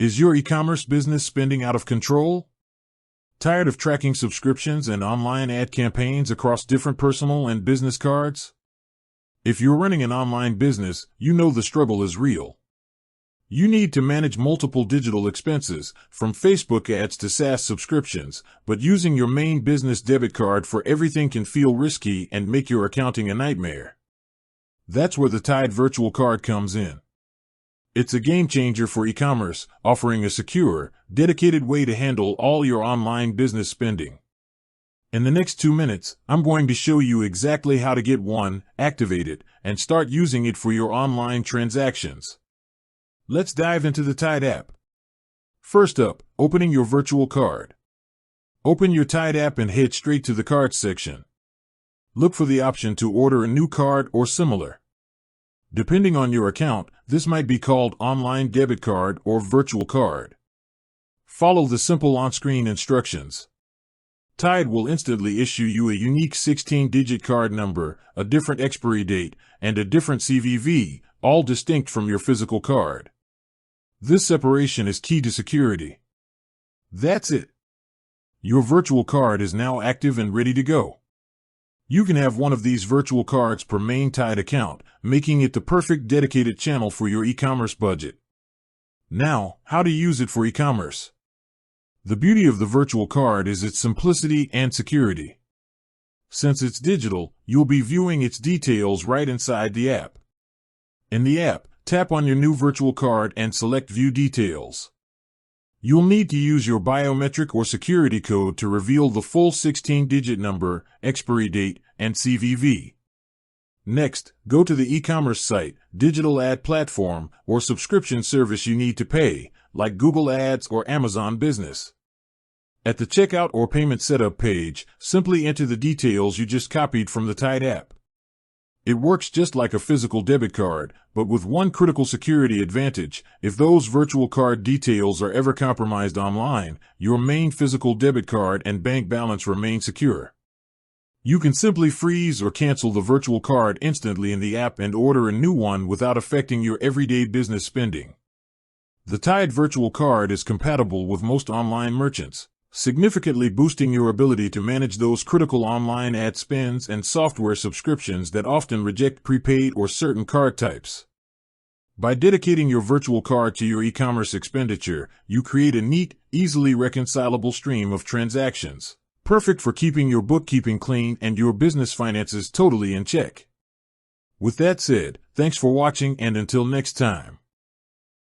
Is your e-commerce business spending out of control? Tired of tracking subscriptions and online ad campaigns across different personal and business cards? If you're running an online business, you know the struggle is real. You need to manage multiple digital expenses, from Facebook ads to SaaS subscriptions, but using your main business debit card for everything can feel risky and make your accounting a nightmare. That's where the Tide virtual card comes in. It's a game changer for e-commerce, offering a secure, dedicated way to handle all your online business spending. In the next 2 minutes, I'm going to show you exactly how to get one, activate it, and start using it for your online transactions. Let's dive into the Tide app. First up, opening your virtual card. Open your Tide app and head straight to the cards section. Look for the option to order a new card or similar. Depending on your account, this might be called online debit card or virtual card. Follow the simple on-screen instructions. Tide will instantly issue you a unique 16-digit card number, a different expiry date, and a different CVV, all distinct from your physical card. This separation is key to security. That's it. Your virtual card is now active and ready to go. You can have one of these virtual cards per main Tide account, making it the perfect dedicated channel for your e-commerce budget. Now, how to use it for e-commerce. The beauty of the virtual card is its simplicity and security. Since it's digital, you'll be viewing its details right inside the app. In the app, tap on your new virtual card and select View Details. You'll need to use your biometric or security code to reveal the full 16-digit number, expiry date, and CVV. Next, go to the e-commerce site, digital ad platform, or subscription service you need to pay, like Google Ads or Amazon Business. At the checkout or payment setup page, simply enter the details you just copied from the Tide app. It works just like a physical debit card, but with one critical security advantage: if those virtual card details are ever compromised online, your main physical debit card and bank balance remain secure. You can simply freeze or cancel the virtual card instantly in the app and order a new one without affecting your everyday business spending. The Tide virtual card is compatible with most online merchants, significantly boosting your ability to manage those critical online ad spends and software subscriptions that often reject prepaid or certain card types. By dedicating your virtual card to your e-commerce expenditure, you create a neat, easily reconcilable stream of transactions, perfect for keeping your bookkeeping clean and your business finances totally in check. With that said, thanks for watching, and until next time.